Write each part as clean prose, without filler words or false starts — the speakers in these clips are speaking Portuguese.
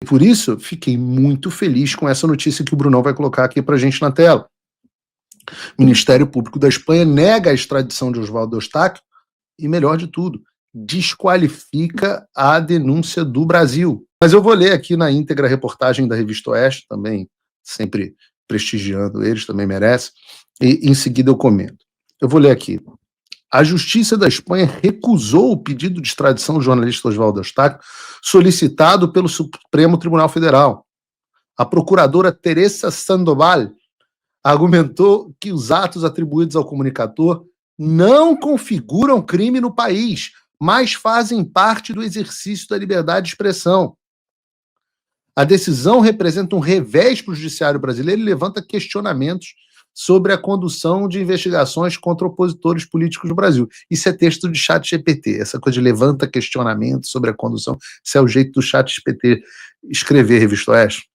Por isso, fiquei muito feliz com essa notícia que o Brunão vai colocar aqui para a gente na tela. O Ministério Público da Espanha nega a extradição de Oswaldo Eustáquio e, melhor de tudo, desqualifica a denúncia do Brasil. Mas eu vou ler aqui na íntegra a reportagem da Revista Oeste, também sempre prestigiando eles, também merece, e em seguida eu comento. Eu vou ler aqui. A Justiça da Espanha recusou o pedido de extradição do jornalista Oswaldo Eustáquio solicitado pelo Supremo Tribunal Federal. A procuradora Teresa Sandoval argumentou que os atos atribuídos ao comunicador não configuram crime no país, mas fazem parte do exercício da liberdade de expressão. A decisão representa um revés para o judiciário brasileiro e levanta questionamentos sobre a condução de investigações contra opositores políticos no Brasil. Isso é texto de ChatGPT, essa coisa de levanta questionamentos sobre a condução, isso é o jeito do ChatGPT escrever, Revista Oeste.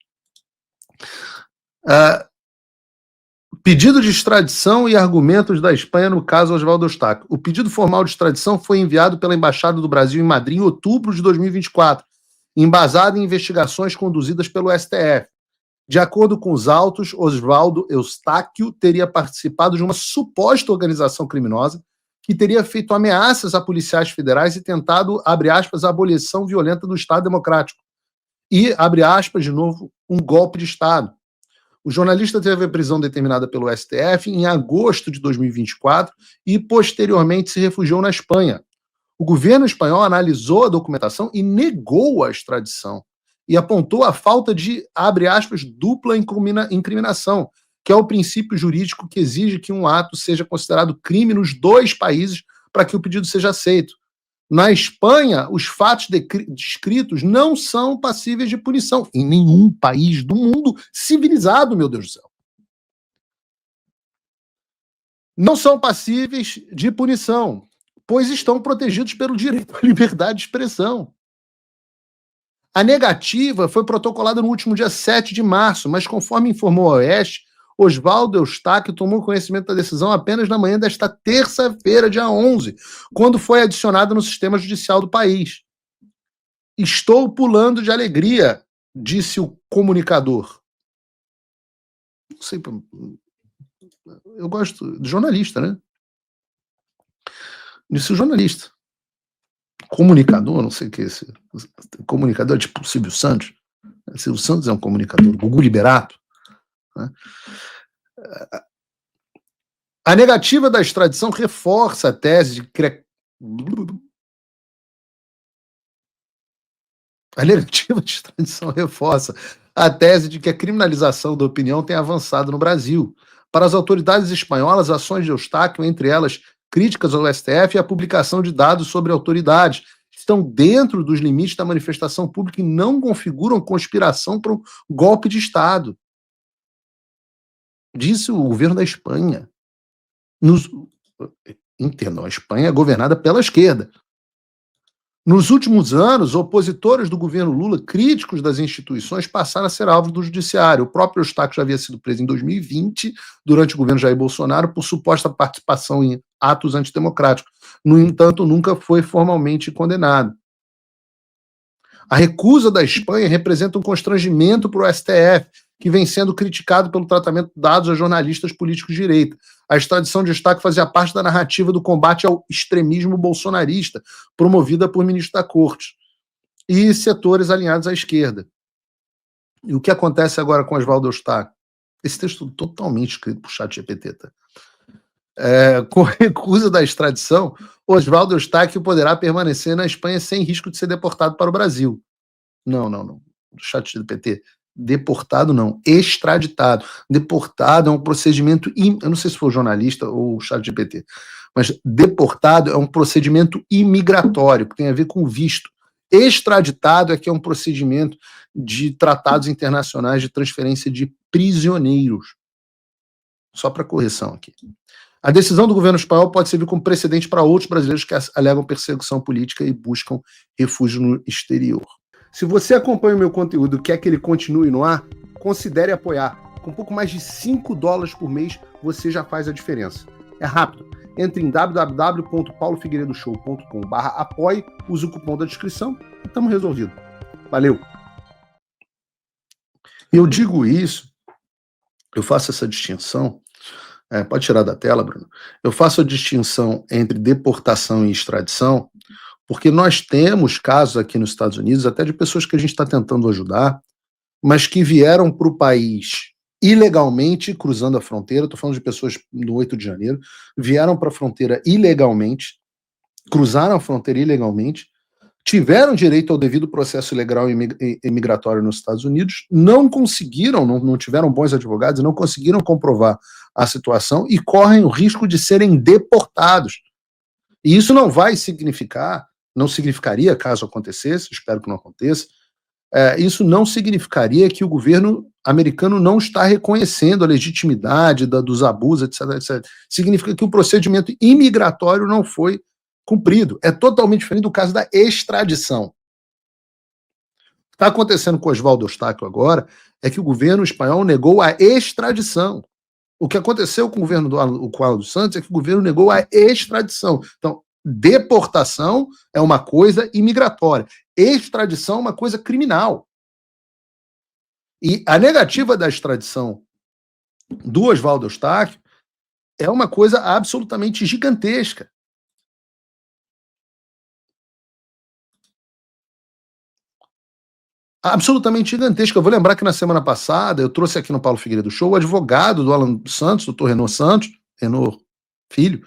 Pedido de extradição e argumentos da Espanha no caso Oswaldo Eustáquio. O pedido formal de extradição foi enviado pela Embaixada do Brasil em Madrid em outubro de 2024, embasado em investigações conduzidas pelo STF. De acordo com os autos, Oswaldo Eustáquio teria participado de uma suposta organização criminosa que teria feito ameaças a policiais federais e tentado, abre aspas, a abolição violenta do Estado Democrático e, abre aspas, de novo, um golpe de Estado. O jornalista teve a prisão determinada pelo STF em agosto de 2024 e, posteriormente, se refugiou na Espanha. O governo espanhol analisou a documentação e negou a extradição e apontou a falta de, abre aspas, dupla incriminação, que é o princípio jurídico que exige que um ato seja considerado crime nos dois países para que o pedido seja aceito. Na Espanha, os fatos descritos não são passíveis de punição em nenhum país do mundo civilizado, meu Deus do céu. Não são passíveis de punição, pois estão protegidos pelo direito à liberdade de expressão. A negativa foi protocolada no último dia 7 de março, mas conforme informou a Oeste, Oswaldo Eustáquio tomou conhecimento da decisão apenas na manhã desta terça-feira, dia 11, quando foi adicionada no sistema judicial do país. Estou pulando de alegria, disse o comunicador. Não sei, eu gosto de jornalista, né? Disse o jornalista. Comunicador, não sei o que é esse. Comunicador é tipo o Silvio Santos. Silvio Santos é um comunicador. Gugu Liberato. Né? A negativa da extradição reforça a tese de que a criminalização da opinião tem avançado no Brasil. Para as autoridades espanholas, ações de Eustáquio, entre elas críticas ao STF e a publicação de dados sobre autoridades, estão dentro dos limites da manifestação pública e não configuram conspiração para um golpe de Estado. Disse o governo da Espanha. Entendam, a Espanha é governada pela esquerda. Nos últimos anos, opositores do governo Lula, críticos das instituições, passaram a ser alvos do judiciário. O próprio Eustáquio já havia sido preso em 2020, durante o governo Jair Bolsonaro, por suposta participação em atos antidemocráticos. No entanto, nunca foi formalmente condenado. A recusa da Espanha representa um constrangimento para o STF, que vem sendo criticado pelo tratamento dado a jornalistas políticos de direita. A extradição de Eustáquio fazia parte da narrativa do combate ao extremismo bolsonarista, promovida por ministro da Corte e setores alinhados à esquerda. E o que acontece agora com Oswaldo Eustáquio? Esse texto totalmente escrito por ChatGPT. Tá? Com a recusa da extradição, Oswaldo Eustáquio poderá permanecer na Espanha sem risco de ser deportado para o Brasil. Não. ChatGPT. Deportado não, extraditado. Deportado é um procedimento, eu não sei se foi o jornalista ou o ChatGPT, mas deportado é um procedimento imigratório, que tem a ver com visto. Extraditado é que é um procedimento de tratados internacionais de transferência de prisioneiros. Só para correção aqui. A decisão do governo espanhol pode servir como precedente para outros brasileiros que alegam perseguição política e buscam refúgio no exterior. Se você acompanha o meu conteúdo e quer que ele continue no ar, considere apoiar. Com pouco mais de $5 por mês, você já faz a diferença. É rápido. Entre em www.paulofigueiredoshow.com/apoie, use o cupom da descrição e estamos resolvidos. Valeu! Eu digo isso, eu faço essa distinção, pode tirar da tela, Bruno. Eu faço a distinção entre deportação e extradição, porque nós temos casos aqui nos Estados Unidos, até de pessoas que a gente está tentando ajudar, mas que vieram para o país ilegalmente, cruzando a fronteira. Estou falando de pessoas no 8 de janeiro, vieram para a fronteira ilegalmente, cruzaram a fronteira ilegalmente, tiveram direito ao devido processo legal imigratório nos Estados Unidos, não conseguiram, não tiveram bons advogados, não conseguiram comprovar a situação e correm o risco de serem deportados. E isso não vai significar, não significaria, caso acontecesse, espero que não aconteça, isso não significaria que o governo americano não está reconhecendo a legitimidade dos abusos, etc, etc. Significa que o procedimento imigratório não foi cumprido. É totalmente diferente do caso da extradição. O que está acontecendo com Oswaldo Eustáquio agora é que o governo espanhol negou a extradição. O que aconteceu com o governo do Alan dos Santos é que o governo negou a extradição. Então, deportação é uma coisa imigratória. Extradição é uma coisa criminal. E a negativa da extradição do Oswaldo Eustáquio é uma coisa absolutamente gigantesca. Absolutamente gigantesca. Eu vou lembrar que na semana passada eu trouxe aqui no Paulo Figueiredo Show o advogado do Alan dos Santos, doutor Renaud Santos, Renaud Filho,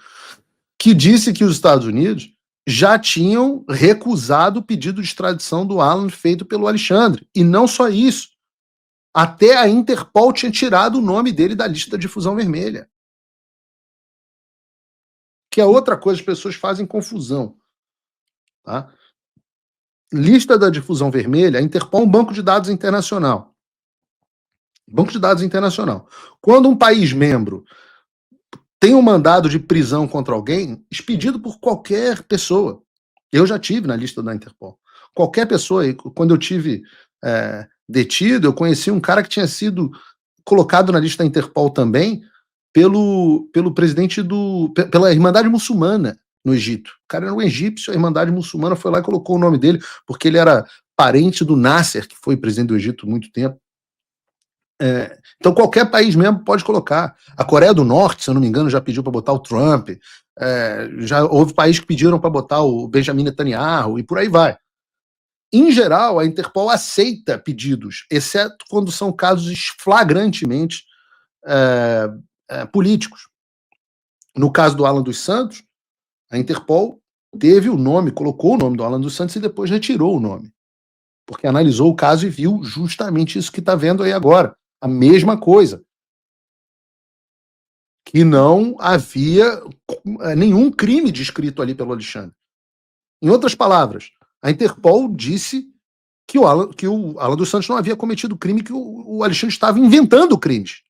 que disse que os Estados Unidos já tinham recusado o pedido de extradição do Alan feito pelo Alexandre. E não só isso. Até a Interpol tinha tirado o nome dele da lista da difusão vermelha. Que é outra coisa, as pessoas fazem confusão. Tá? Lista da difusão vermelha, a Interpol é um banco de dados internacional. Banco de dados internacional. Quando um país membro tem um mandado de prisão contra alguém, expedido por qualquer pessoa. Eu já tive na lista da Interpol. Qualquer pessoa, quando eu tive detido, eu conheci um cara que tinha sido colocado na lista da Interpol também pelo presidente pela Irmandade Muçulmana no Egito. O cara era um egípcio, a Irmandade Muçulmana foi lá e colocou o nome dele, porque ele era parente do Nasser, que foi presidente do Egito há muito tempo. Então qualquer país mesmo pode colocar. A Coreia do Norte, se eu não me engano, já pediu para botar o Trump, já houve países que pediram para botar o Benjamin Netanyahu e por aí vai. Em geral, a Interpol aceita pedidos, exceto quando são casos flagrantemente políticos. No caso do Alan dos Santos, a Interpol teve o nome, colocou o nome do Alan dos Santos e depois retirou o nome, porque analisou o caso e viu justamente isso que está vendo aí agora. A mesma coisa. Que não havia nenhum crime descrito ali pelo Alexandre. Em outras palavras, a Interpol disse que o Alan dos Santos não havia cometido crime, que o Alexandre estava inventando crimes.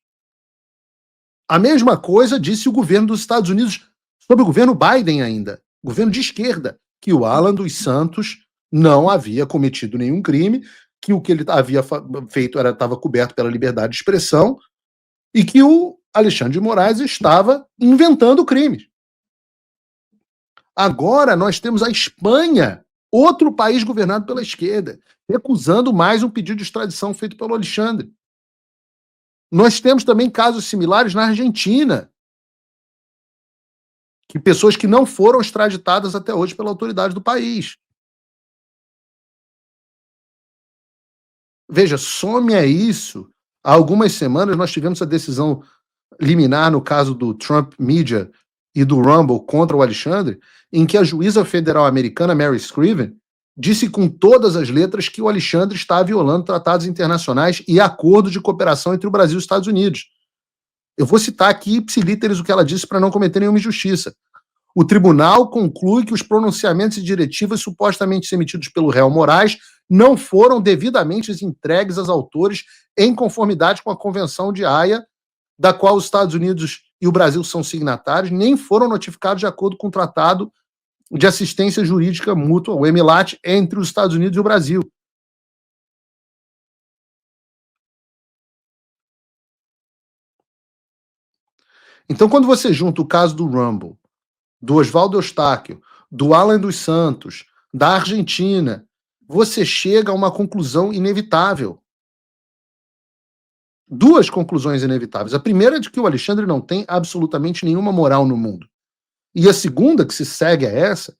A mesma coisa disse o governo dos Estados Unidos, sob o governo Biden ainda, governo de esquerda, que o Alan dos Santos não havia cometido nenhum crime, que o que ele havia feito estava coberto pela liberdade de expressão e que o Alexandre de Moraes estava inventando crimes. Agora nós temos a Espanha, outro país governado pela esquerda, recusando mais um pedido de extradição feito pelo Alexandre. Nós temos também casos similares na Argentina, que pessoas que não foram extraditadas até hoje pela autoridade do país. Veja, some a isso. Há algumas semanas nós tivemos a decisão liminar no caso do Trump Media e do Rumble contra o Alexandre, em que a juíza federal americana, Mary Scriven, disse com todas as letras que o Alexandre está violando tratados internacionais e acordos de cooperação entre o Brasil e os Estados Unidos. Eu vou citar aqui ipsilíteres o que ela disse para não cometer nenhuma injustiça. O tribunal conclui que os pronunciamentos e diretivas supostamente emitidos pelo réu Moraes não foram devidamente entregues aos autores em conformidade com a Convenção de Haia, da qual os Estados Unidos e o Brasil são signatários, nem foram notificados de acordo com o Tratado de Assistência Jurídica Mútua, o EMILAT, entre os Estados Unidos e o Brasil. Então, quando você junta o caso do Rumble, do Oswaldo Eustáquio, do Alan dos Santos, da Argentina, você chega a uma conclusão inevitável. duas conclusões inevitáveis. A primeira é de que o Alexandre não tem absolutamente nenhuma moral no mundo. E a segunda, que se segue a essa,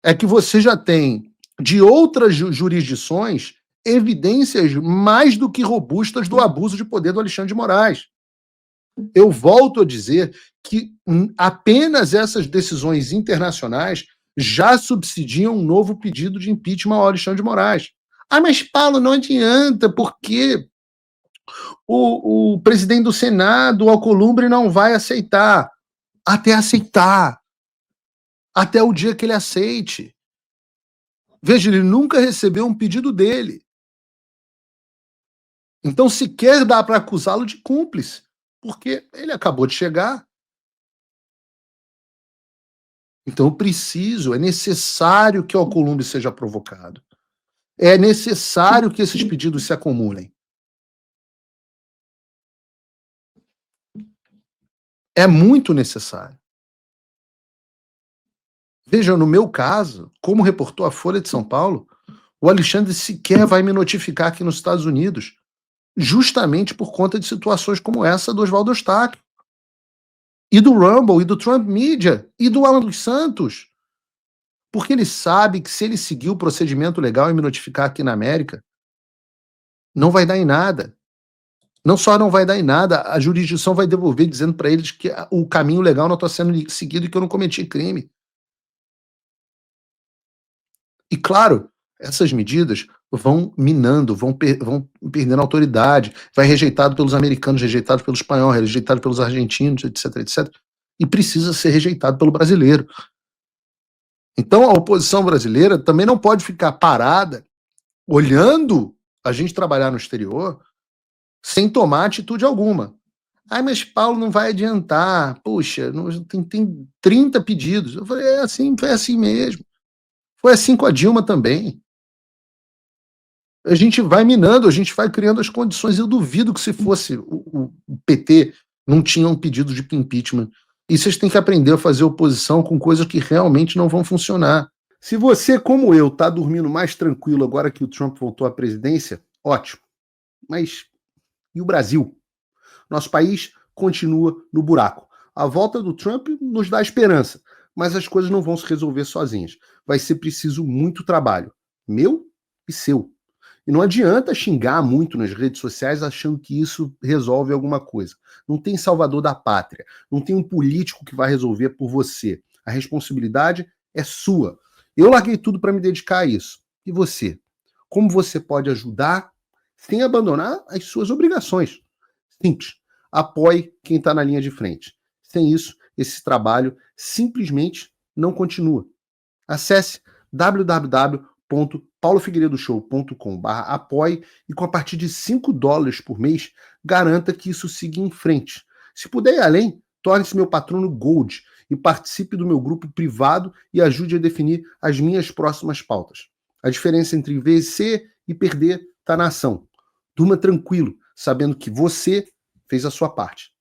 é que você já tem, de outras jurisdições, evidências mais do que robustas do abuso de poder do Alexandre de Moraes. Eu volto a dizer que apenas essas decisões internacionais já subsidiam um novo pedido de impeachment ao Alexandre de Moraes. Ah, mas Paulo, não adianta, porque o presidente do Senado, o Alcolumbre, não vai aceitar. Até aceitar. Até o dia que ele aceite. Veja, ele nunca recebeu um pedido dele. Então, sequer dá para acusá-lo de cúmplice, porque ele acabou de chegar. Então, é necessário que o Alcolumbre seja provocado. É necessário que esses pedidos se acumulem. É muito necessário. Veja, no meu caso, como reportou a Folha de São Paulo, o Alexandre sequer vai me notificar aqui nos Estados Unidos, justamente por conta de situações como essa do Oswaldo Eustáquio, e do Rumble, e do Trump Media, e do Alan dos Santos. Porque ele sabe que se ele seguir o procedimento legal e me notificar aqui na América, não vai dar em nada. Não só não vai dar em nada, a jurisdição vai devolver dizendo para eles que o caminho legal não está sendo seguido e que eu não cometi crime. E claro, essas medidas vão minando, vão perdendo autoridade, vai rejeitado pelos americanos, rejeitado pelos espanhóis, rejeitado pelos argentinos, etc, etc. E precisa ser rejeitado pelo brasileiro. Então a oposição brasileira também não pode ficar parada olhando a gente trabalhar no exterior sem tomar atitude alguma. Ah, mas Paulo, não vai adiantar. Puxa, tem 30 pedidos. Eu falei, foi assim mesmo. Foi assim com a Dilma também. A gente vai minando, a gente vai criando as condições. Eu duvido que se fosse o PT, não tinha um pedido de impeachment. E vocês têm que aprender a fazer oposição com coisas que realmente não vão funcionar. Se você, como eu, está dormindo mais tranquilo agora que o Trump voltou à presidência, ótimo. Mas e o Brasil? Nosso país continua no buraco. A volta do Trump nos dá esperança, mas as coisas não vão se resolver sozinhas. Vai ser preciso muito trabalho, meu e seu. E não adianta xingar muito nas redes sociais achando que isso resolve alguma coisa. Não tem salvador da pátria, não tem um político que vai resolver por você. A responsabilidade é sua. Eu larguei tudo para me dedicar a isso. E você? Como você pode ajudar sem abandonar as suas obrigações? Simples. Apoie quem está na linha de frente. Sem isso, esse trabalho simplesmente não continua. Acesse www.paulofigueiredoshow.com/apoie e com a partir de $5 por mês, garanta que isso siga em frente. Se puder ir além, torne-se meu patrono Gold e participe do meu grupo privado e ajude a definir as minhas próximas pautas. A diferença entre vencer e perder está na ação. Durma tranquilo, sabendo que você fez a sua parte.